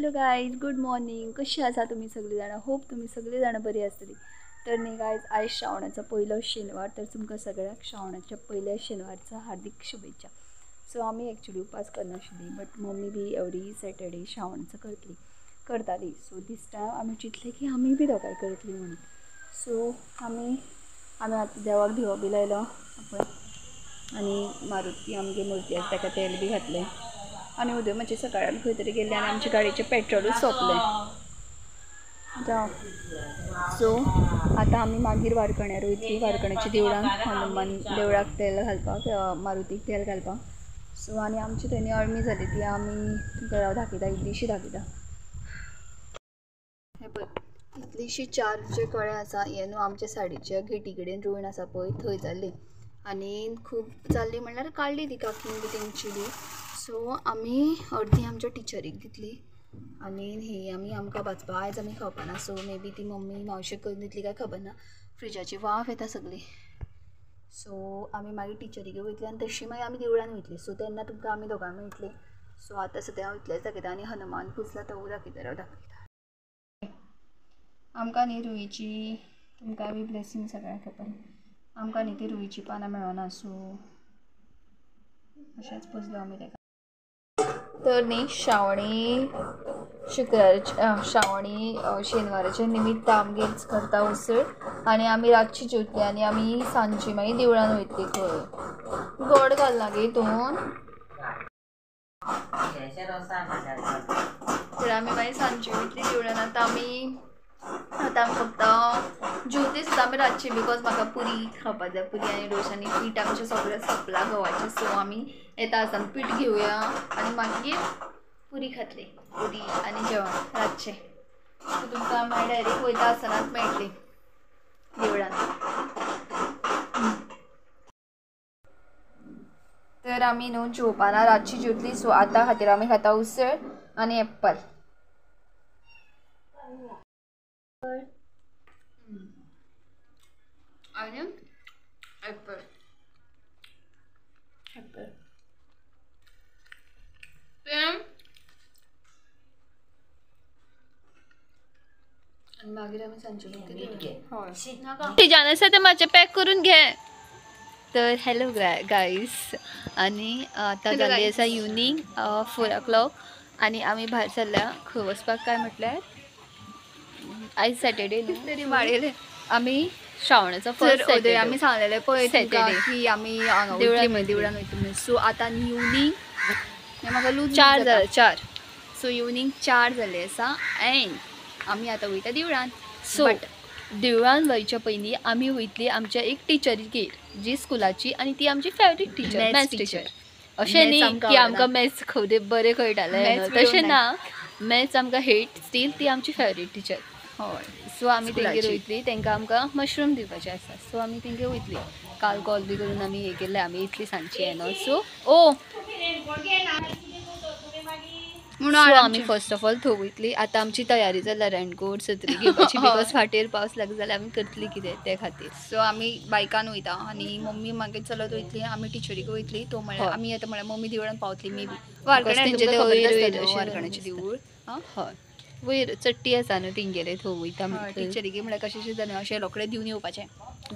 Hello guys, good morning. कशी आसा तुम्ही सगळी जाणा? होप तुम्ही सगळी जाणा बरी आसतली. तर न्ही गाईज, आज श्रावणाचा पहिलो शेनवार, तर तुमकां सगळ्यांक श्रावणाच्या पहिल्या शेनवारचा हार्दिक शुभेच्छा. सो आमी एक्चुअली उपास करनाशिल्ली, बट मम्मी बी एवरी सॅटर्डे श्रावणाचं करताली. सो दीस टायम आमी चिंतलें की आमी बी दोगांय करतली म्हणून. सो आमी आतां देवाक दिवो बी लायलो आपण, आनी मारुती आमगे मूर्ती आसा ताका तेल बी घातलें. आनी उदय मातशें सकाळी खंय तरी गेल्लें आनी आमचे गाडयेचें पेट्रोलूच सोंपलें. सो आतां आमी मागीर वारकण्यार वयतलीं, वारकण्याच्या देवळान हनुमान देवळाक तेल घालपाक, मारुतीक तेल घालपाक. सो आनी आमची थंय अळमी जाली, ती आमी तुमकां दाखयता, इतलीशी दाखयता. हे पळय, इतलीशी 4 जे कळे आसा, हे न्हू आमच्या सायडीच्या गेटी कडेन रुईन आसा पळय, थंय जाल्ली. आनी खूब जाल्ली म्हणल्यार काडली ती काकीन बी तेंची बी. सो आमी अर्दी आमच्या टिचरीक दितली आनी ही आमकां वाचपा आयज आमी खावपाना. सो मे बी ती मम्मी मावशेक करून दितली काय खबर ना. फ्रिजाची वाफ येता सगळी. सो आमी मागीर टिचरीक वयतली आनी तशी मागीर आमी देवळान वयतली. सो तेन्ना तुमकां आमी दोगां मेळटली. सो आतां सद्या हांव इतलेंच दाखयता आनी हनुमान पुजला तो दाखयता. आमकां न्ही रुईची, तुमकां बी ब्लेसींग सगळ्यांक खबर, आमकां न्ही ती रुईची पानां मेळना. सो अशेंच पुजलो आमी ताका. तर न्ही श्रावणी शेनवाराच्या निमित्त आमगेच करता उसळ, आनी आमी रातची जेवतली आनी आमी सांजची मागीर देवळान वयतली. खंय गोड घालना गे हितून, तर आमी मागीर सांजची वयतली देवळान. आतां आमी फक्त जेवतली सुद्दां आमी रातची, बिकॉज म्हाका पुरी खावपाक जाय, पुरी आनी रोस, आनी पीठ आमचें सगळें सोंपलां गव्हाचें. सो आमी येता आसतना पीठ घेवया आनी मागीर पुरी खातली, पुरी आनी जेवण रातचें. सो तुमकां मागीर डायरेक्ट वयता आसतनाच मेळटली देवळान. तर आमी न्हू जेवपाना रातची जेवतली. सो आतां खातीर आमी खाता उसळ आनी एप्पल. आनी एप्पल आनी मागीर आमी सांजचे जाण आसा तें मातशें पॅक करून घे. तर हॅलो गाईस, आनी आतां जाल्ली आसा इवनिंग 4 o'clock आनी आमी भायर सरल्या. खंय वचपाक काय म्हटल्यार आयज सॅटर्डे न्हू, तरी माळयले आमी श्रावणाचो फर्स्ट सॅटर्डे आमी सांगलेलें पळय सॅटर्डे की आमी देवळान वयतली. सो आतां इवनिंग म्हाका लूज 4 जाला 4. सो इवनिंग 4 जाल्ले आसा एंड आमी आतां वयता देवळान. सो देवळान वयच्या पयलीं आमी वयतली आमच्या एक टिचरीगेर, जी स्कुलाची, आनी ती आमची फेवरेट टिचर, मॅथ्स टीचर. अशें न्ही की आमकां मॅथ्स खंय बरें कळटालें, तशें ना. मॅथ्स आमकां हेट, स्टील ती आमची फेवरेट टीचर. हय. सो आमी तेंगेर वयतली, तांकां आमकां मशरूम दिवपाचें आसा. सो आमी तेंगे वयतली. काल कॉल बी करून आमी हें केल्लें, आमी इतली सांजची येना. सो म्हणून आमी फर्स्ट ऑफ ऑल थंय वयतली. आतां आमची तयारी जाल्या रेनकोट छत्री घेवपाची, बिकॉज फाटीर पावस लागलो जाल्यार आमी करतली कितें ते खातीर. सो आमी बायकान वयता आनी मम्मी मागीर चलत वयतली. आमी टिचरीक वयतली. तो म्हळ्यार आमी येता म्हळ्यार मम्मी देवळान पावतली मे बी. वारकण्याचें देवूळ हय वयर चट्टी आसा न्हू तेंगेले, थंय वयता. टिचरीक म्हळ्यार कशें जालें अशें रोखडें दिवन येवपाचें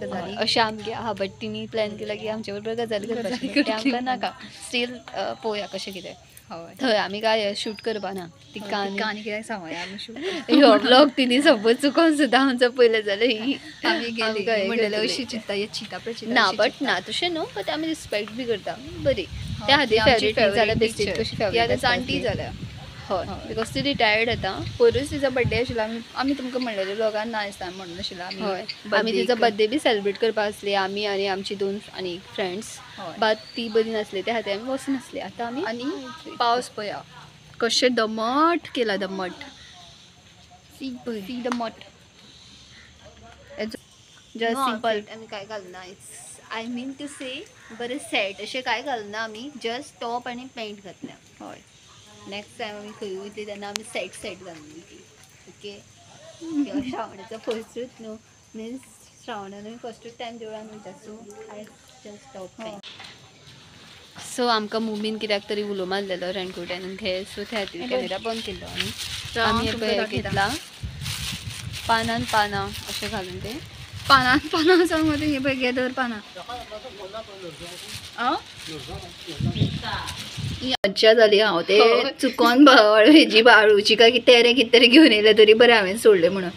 गजाली अशें आमगे आहा. बट तिणी प्लॅन केला की आमचे बरोबर गजाली करपाची, ते आमकां नाका. स्टील पळोवया कशें कितें. हय. थंय आमी काय शूट करपा ना. ती कानी कित्याक सांगया आमी शूट ह्यो ब्लॉग तिणी सपोज चुकोन सुद्दां आमचो पयलें जाल्यार आमी गेली म्हणटलें अशी चिंतता हे चिंता पळय ना. बट ना तशें न्हू, बट आमी रिस्पेक्ट बी करता बरी. त्या खातीर फेवरेट जाल्यार बेश्टी कशी फेवरेट जाणटी जाल्या. हय, बिकॉज ती रिटायर्ड आतां. पयरूच तिचो बड्डे आशिल्लो. आमी तुमकां म्हणलेलें ब्लॉगान ना दिसता म्हणून नाशिल्लो आमी तिचो बड्डे बी सेलिब्रेट करपा आसली, आमी आनी आमची 2 आनी फ्रेंड्स. बट ती बरी नासली, त्या खातीर आमी वचनासली. आतां आमी आनी पावस पळया कशें दमट केला. दमट सी दमट. Just simple. आमी काय घालना. आय मीन टू से बरें सेट अशें काय घालना आमी. जस्ट टॉप आनी पॅन्ट घातल्या. हय. नेक्स्ट टायम आमी खंय वयतली तेन्ना आमी सेट घालून वयतली. ओके. श्रावणाचो फर्स्टूच न्हू, मिन्स श्रावणान आमी फर्स्टूच टायम देवळान वयता. So I just top pant. So आमकां मम्मीन कित्याक तरी उलो मारलेलो रेनकोटान घे. सो त्या खातीर कॅमेरा बंद केल्लो आमी. आम्ही हे घेतला पानान पाना असे घालून ते पानान पाना मध्ये हे बघ दर पाना मज्जा झाली. हांव ते चुकोन हेजी बाळूची काय कितें कितें घेवन येयलें तरी बरें हांवें सोडलें म्हणून.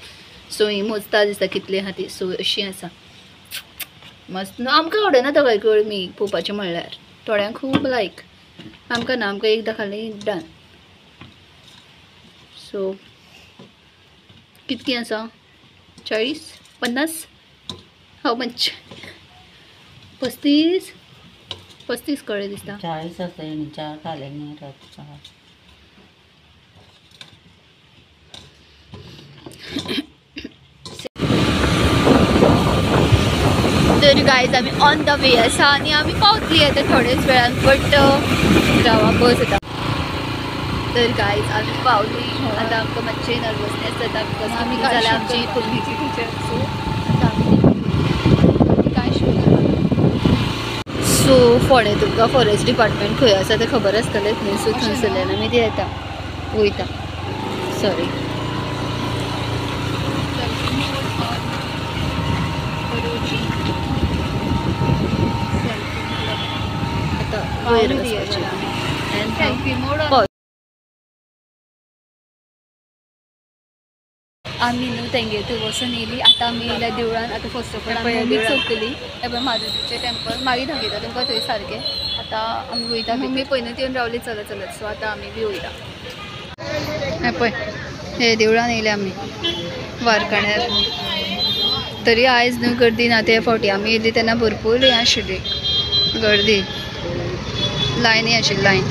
सो ही मोजता दिसता कितले आहा ती. सो अशी आसा मस्त. आमकां आवडना तो कळ मी पोवपाचें म्हणल्यार थोड्यांक खूब लायक. आमकां ना, आमकां एकदां खालें डन. सो कितकी आसा 40 50 हाऊ मच 35 कळे दिसता. 40 आसा येणी 4 खाले न्ही रात. तर गायज आम्ही ऑन द वे आसा आणि आम्ही पावतली आता थोडेच वेळान. बट रावा बस येता. तर गायज आम्ही पावली. आता आमकां मातशें नर्वसनेस जाता बिकॉज आमी जाल्यार आमची कोंकणीची टिचर. सो आता आमी काय सो फोंडे तुमकां फॉरेस्ट डिपार्टमेंट खंय आसा तें खबर आसतलेंच न्ही. सो थंयसरल्यान आमी ते येता वयता. सॉरी आता वयर आम्ही न्हू तेंगे थंय वचून येयली. आतां आमी येयल्या देवळान. आतां फर्स्ट ऑफ ऑल आमी चौकली एबय मारुतीचें टेंपल मागीर दाखयता तुमकां थंय सारकें. आतां आमी वयता. मम्मी पयलींच येवन रावली चलत चलत. सो आतां आमी बी वयता. हें पळय हे देवळान येयले आमी वारकण्यार. तरी आयज न्हू गर्दी ना. ते फावटी आमी येयली तेन्ना भरपूर हें आशिल्ली गर्दी. लायनी आशिल्ली लायन.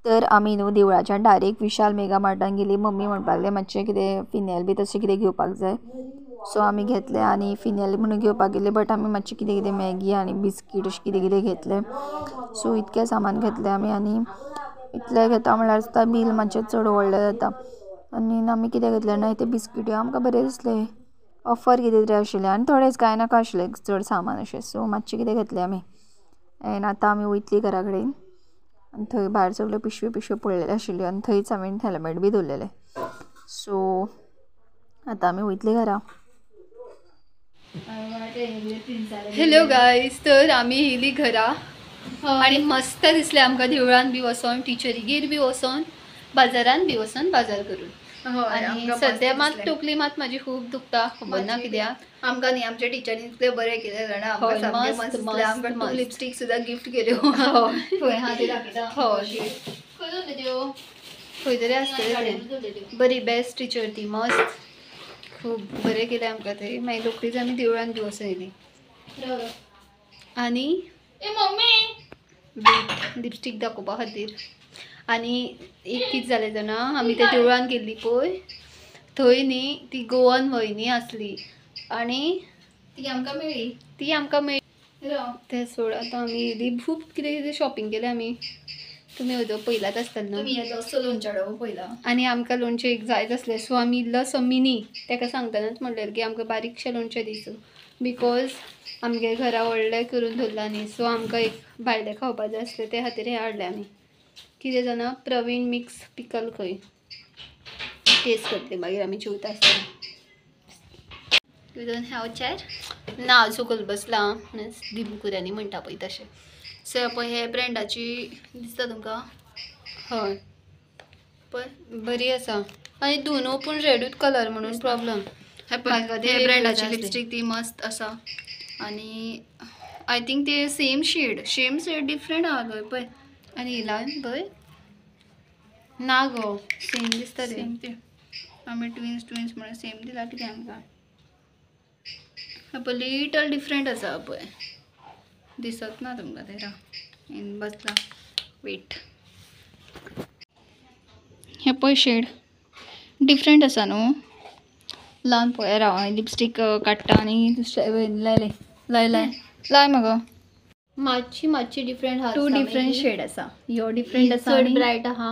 तर आमी न्हू देवळाच्यान डायरेक्ट विशाल मेगा मार्टान गेली. मम्मी म्हणपाक लागली मातशें कितें फिनेल बी तशें कितें घेवपाक जाय. सो आमी घेतलें आनी फिनेल म्हणून घेवपाक गेले. बट आमी मातशें कितें कितें मॅगी आनी बिस्कीट अशें कितें कितें घेतलें. सो इतकें सामान घेतलें आमी. आनी इतलें घेता म्हणल्यार सुद्दां बील मातशें चड व्हडलें जाता. आनी आमी कितें घेतलें ना ते बिस्कीट आमकां बरें दिसलें. ऑफर कितें तरी आशिल्लें आनी थोडेंच कांय नाका आशिल्लें चड सामान अशें. सो मातशें कितें घेतलें आमी. एन आतां आमी वयतलीं घरा कडेन. आनी थंय भायर सगल्यो पिशव्यो पडलेल्यो आशिल्ल्यो आनी थंयच हांवें हेल्मेट बी दवरलेलें. सो आतां आमी वयतलीं घरा. Hello guys. तर आमी येयली घरा आनी मस्त दिसलें आमकां देवळान बी वचोन टिचरीगेर बी वचोन बाजारान बी वचोन बाजार करून. आनी सद्या मात तकली मात म्हाजी खूब दुखता. खबर ना कित्याक. आमकां न्ही आमच्या टिचरीन इतलें बरें केलें जाणा. आमकां लिपस्टीक सुद्दां गिफ्ट केल्यो. खंय आहा ते दाखयता. खंय तरी आसतलें. बरी बेस्ट टिचर ती. मस्त खूब बरें केलें आमकां थंय. मागीर रोखडीच आमी देवळान बी वचून येयली. आनी लिपस्टीक दाखोवपा खातीर. आनी एक कितें जालें जाणा आमी त्या देवळान गेल्ली पळय थंय न्ही ती गोवन वयनी आसली आनी ती आमकां मेळ्ळी. तें सोड. आतां आमी येयली. खूब कितें कितें शॉपिंग केलें आमी. तुमी येदो पयलात आसतलें न्हू. लोणच्याडो पयला. आनी आमकां लोणचें एक जायच आसलें. सो आमी इल्लोसो मिनी ताका सांगतनाच म्हणलें की आमकां बारीकशें लोणचें दिसो बिकॉज आमगे घरा व्हडलें करून दवरलां न्ही. सो आमकां एक भायलें खावपा जाय आसलें ते खातीर हें हाडलें आमी. कितें जाणा प्रवीण मिक्स पिकल खंय टेस्ट करतले मागीर आमी जेवता आसतना. यू डोंट हॅव चॅर ना चुकल बसला दिमकुऱ्यांनी म्हणटा पळय तशें. सो पळय हे ब्रँडाची दिसता तुमकां हय पळय बरी आसा आनी दोनूय पूण रेडूच कलर म्हणून प्रॉब्लम. हे ब्रँडाची लिपस्टीक ती मस्त आसा आनी आय थिंक ते सेम शेड डिफरंट आहा गो पळय. आनी हिला पळय ना गो सेम दिसता ते आमी ट्विन्स म्हणून सेम दिला कितें आमकां. पळय लिटल डिफरंट आसा पळय दिसत ना तुमकां ते इन बसला वेट. हे पळय शेड डिफरंट आसा न्हू. ल्हान पळय राव हांवें लिपस्टीक काडटा आनी दुसऱ्या लाय मगो मातशी डिफरंट आहा. 2 डिफरंट शेड आसा. ह्यो डिफरंट आसा चड ब्रायट आहा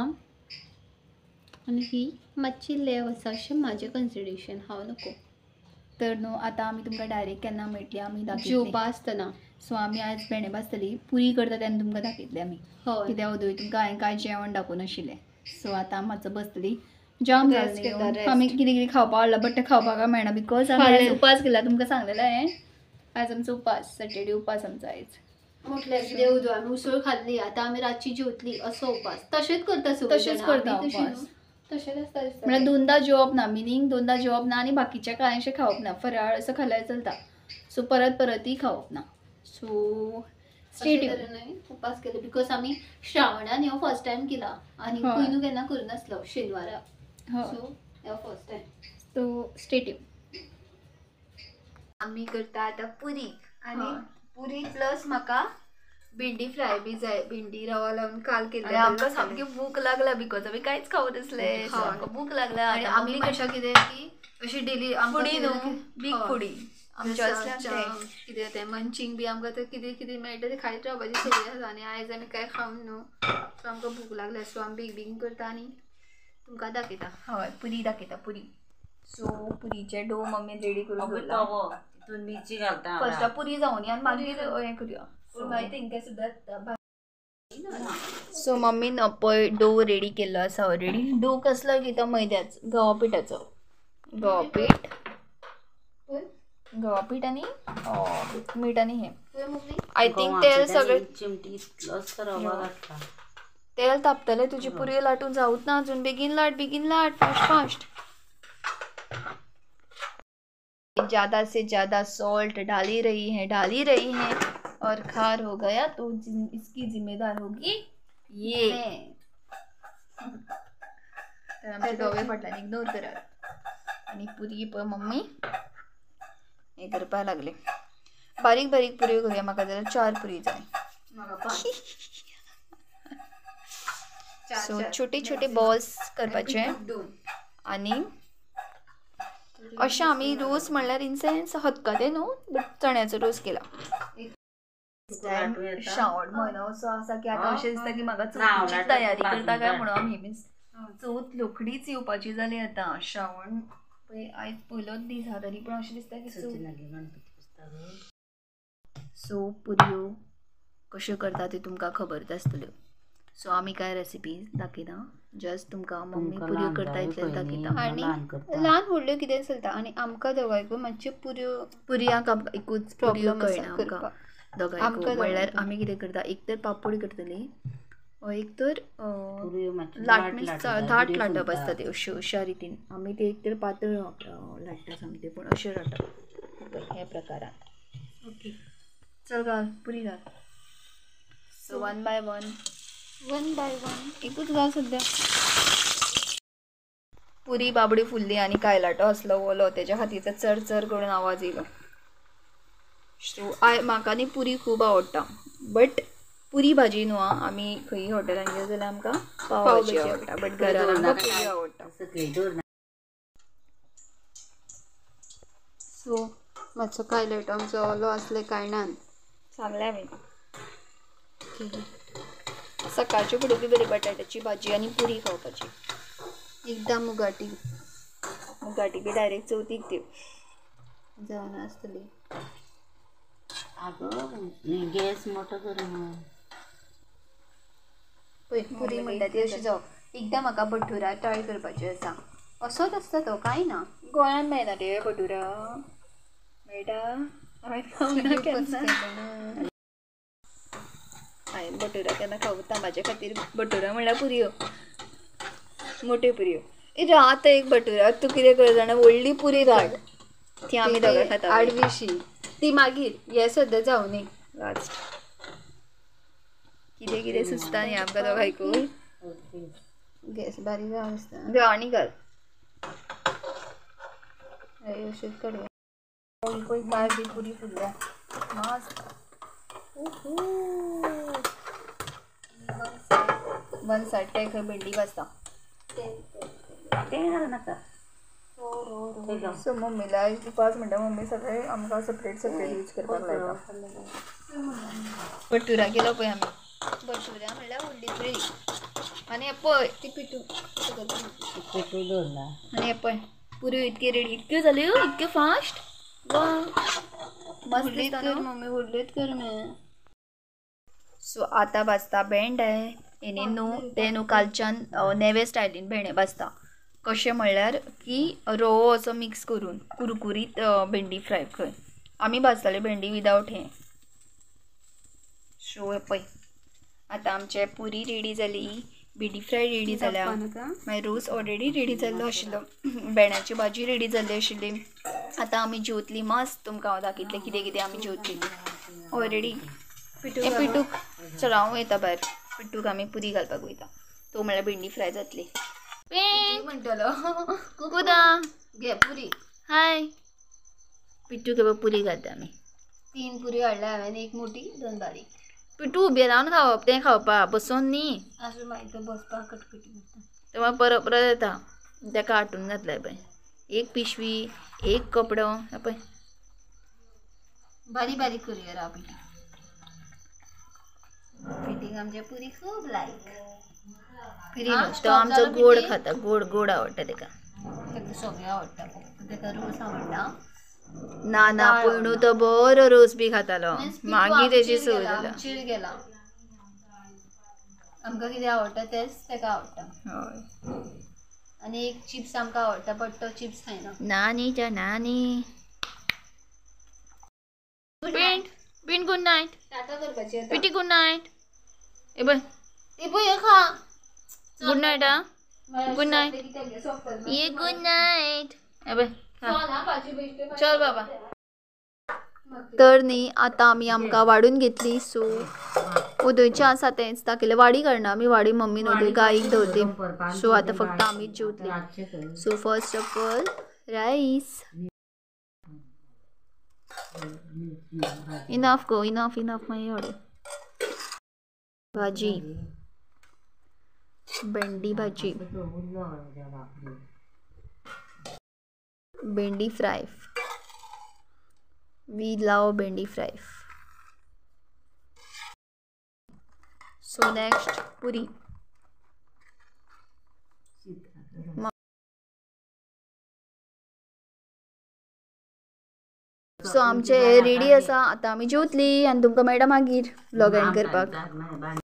आनी ही मातशी लेव आसा अशें म्हाजें कन्सिडरेशन. हांव नको तर न्हू आतां आमी तुमकां डायरेक्ट केन्ना मेळटली आमी जेवपा आसतना. सो आमी आयज भेंडे भाजतली पुरी करता तेन्ना तुमकां दाखयतले आमी कित्याक अदूय तुमकां हांवें कांय जेवण दाखोवन नाशिल्लें. सो आतां मातसो बसतली जाम जालें आमी कितें कितें खावपा हाडला बट तें खावपाक मेळना बिकॉज आमी उपास केला तुमकां सांगलेलें हांवें. आयज आमचो उपास सॅटर्डे उपास आमचो आयज म्हटल्यार देव आमी उसळ खाल्ली आतां आमी रातची जेवतली असो उपास. तशेंच करता तशेंच करता उपास तशेंच आसता म्हळ्यार दोनदा जेवप ना मिनींग दोनदा जेवप ना आनी बाकीचें कांयशें खावप ना. फराळ असो खाल्यार चलता. सो परतूय खावप ना. सो स्टेट उपास केलो बिकॉज आमी श्रावणान ह्यो फर्स्ट टायम केला आनी पयलू केन्ना करूं नासलो शेनवारा. सो ह्यो फर्स्ट टायम. सो स्टेट आमी करता आतां पुरी आनी पुरी प्लस म्हाका भेंडी फ्राय बी जाय. भेंडी रवा लावन काल केल्ले आमकां सामकी भूक लागला बिकॉज आमी कांयच खावं नासले. आमकां भूक लागला आनी आमी कशें कितें की अशी डेली फुडी न्हू बीग फुडी आमच्या असल्या कितें तें मंचींग बी आमकां तें कितें कितें मेळटा तें खायत रावपाची सवय आसा आनी आयज आमी कांय खावन न्हू. सो आमकां भूक लागल्या सो आमी बेगीन करता आनी तुमकां दाखयता. हय पुरी दाखयता पुरी. सो पुरीचे डो मम्मीन रेडी करून दवरला. तितून मिरची घालता फर्स्ट पुरी जावन आनी मागीर हें करुया मागीर तेंकां सुद्दां. सो मम्मीन पळय डो रेडी केल्लो आसा ऑलरेडी. डो कसलो घेता मैद्याचो गंवा पिठाचो गंवा पीठ आनी मीठ आनी हें आय थिंक तेल सगळें चिमटी रवा घातला. तेल तापतलें तुजी पुरी लाटून जावूच ना अजून. बेगीन लाट फास्ट. ज़्यादा से ज़्यादा सॉल्ट डाली रही हैं और खार हो गया तो इसकी जिम्मेदार होगी ये. तर आमचे दोवे फाटल्यान इग्नोर करात आनी पुरी पळय मम्मी हें करपाक लागले. बारीक बारीक पुरी करूया म्हाका जाल्यार 4 पुरी जाय. सो छोटे छोटे बॉल्स करपाचे आनी अशें आमी रोस म्हणल्यार इन सेन्स खतखतें न्हू बट चण्याचो रोस केला. श्रावण म्हयनो असो आसा की आतां अशें दिसता की म्हाका चवथीची तयारी करता काय म्हणून आमी मीन्स चवथ रोखडीच येवपाची जाली आतां. श्रावण पळय आयज पयलोच दीस आहा तरी पूण अशें दिसता की सो पुरयो कश्यो करता त्यो तुमकां खबरच आसतल्यो. सो आमी कांय रेसिपी दाखयना जस्ट तुमकां मम्मी पुरयो करता इतलें दाखयता आनी ल्हान व्हडल्यो कितें चलता. आनी आमकां दोगांयकूय मातश्यो पुरयांक आमकां एकूच पुरयो कळना आमकां दोगांयकूय. म्हणल्यार आमी कितें करता एक तर पापड करतली एक तर लाट मीन्स धाट लाटप आसता त्यो अशा रितीन. आमी ते एक तर पातळ लाट्टा सामके पूण अशें लाटप हे प्रकारान. ओके चल घाल पुरी घाल. सो वन बाय वन एकूच घाल सद्या. पुरी बाबडी फुल्ली आनी कायलाटो आसलो ओलो तेज्या खातीर चर चर करून आवाज येयलो. सो म्हाका न्ही पुरी खूब आवडटा बट पुरी भाजी न्हू आमी खंयी हॉटेलान गेले जाल्यार आमकां पाव भाजी आवडटा बट घरान आमकां पुरी आवडटा. सो मातसो कायलाटो आमचो ओलो आसले कारणान सांगलें हांवें सकाळच्यो फुडें बरी बटाट्याची भाजी आनी पुरी खावपाची. एकदां मुगाटी बी डायरेक्ट चवथीक त्यो जावन आसतली. गॅस मोठो कर पळय पुरी म्हणटा ती अशी जावप. एकदां म्हाका भठुरा ट्राय करपाची आसा असोच आसता तो काय ना गोंयान मेळना ते भटुरा मेळटा हांवें खावना केन्ना हांवें भटुरा केन्ना खावता म्हाजे खातीर भटुरा म्हणल्यार पुरयो मोट्यो पुरयो आतां एक भटुरा तूं कितें कर जाणा व्हडली पुरी धाड ती आमी दोगां खाता आडविशी ती मागीर हे सद्दां जावनी लास्ट कितें कितें सुचता न्ही आमकां दोगां आयकून गॅस बारीक जावन आसता देव आनी घाल अशीच कडया पळय पळय भायर बी पुरी फुल्ल्या मस्त वन सायड ते खंय भेंडी भाजता तें नाका सो मम्मीला उपास म्हणटा मम्मी सगळे आमकां सेपरेट सेपरेट यूज करपाक लायता भटुरा केलो पळय आमी भटुरा म्हणल्यार व्हडली पुरी आनी हे पळय ती पिठू पिठू दवरला आनी हे पळय पुऱ्यो इतके रेडी इतक्यो जाल्यो इतक्यो फास्ट वा मस्त दिसता न्हू मम्मी व्हडलीच कर सो आतां भाजता भेंडे हेणे न्हू ते न्हू कालच्यान नेवे स्टायलीन भेंडे भाजता कशें म्हणल्यार की रवो असो मिक्स करून कुरकुरीत भेंडी फ्राय खंय आमी भाजताले भेंडी विदावट हें सो हे पळय आतां आमचे पुरी रेडी जाली भेंडी फ्राय रेडी जाल्या मागीर रोस ऑलरेडी रेडी जाल्लो आशिल्लो भेंड्याची भाजी रेडी जाल्ली आशिल्ली आतां आमी जेवतली मस्त तुमकां हांव दाखयतलें कितें कितें आमी जेवतली ऑलरेडी पिठूक चल हांव वयता भायर पिठूक आमी पुरी घालपाक वयता तो म्हणल्यार भेंडी फ्राय जातली म्हणटलो कुकुदा घे पुरी हाय पिठूक हे पुरी घालता आमी 3 पुरी हाडल्या हांवें एक मोठी 2 बारीक पिठू उबें रावन खावप तें खावपाक बसून न्ही अशें मागीर बसपाक कटकटी तेव्हा परत परत येता तेका हाडून घातलें पळय एक पिशवी एक कपडो पळय बारीक बारीक करूया राव पिठी पिठीक आमचे पुरी खूब लायक पिरी तो आमचो गोड खाता गोड गोड आवडटा तेका सगळें आवडटा तेका रोस आवडटा ना ना पयणू तो बरो रोस बी खातालो मागीर तेची संवय जाला चिड गेला आमकां कितें आवडटा तेच तेका आवडटा हय आनी एक चिप्स आमकां आवडटा बट तो चिप्स खायना नानीच्या नानी पिंट गुड नायट टाटा करपाची पिटी गुड नायट ए बय ए बय खा गुड नायट गुड नायट ये गुड नायट ए बय चल बाबा तर न्ही आतां आमी आमकां वाडून घेतली सो उदयचें आसा तेंच दाखयलें वाडी करना आमी वाडी मम्मीन उदय गाईक दवरली सो आतां फक्त आमीच जेवतली सो फर्स्ट ऑफ ऑल रायस इनफ गो इनफ इनफ मागीर ऑर्डर भाजी भेंडी भाजी भेंडी फ्राय वी लव भेंडी फ्राय सो नेक्स्ट पुरी सो आमचे रेडी आसा आतां आमी जेवतली आनी तुमकां मेळटा मागीर व्लॉग एंड करपाक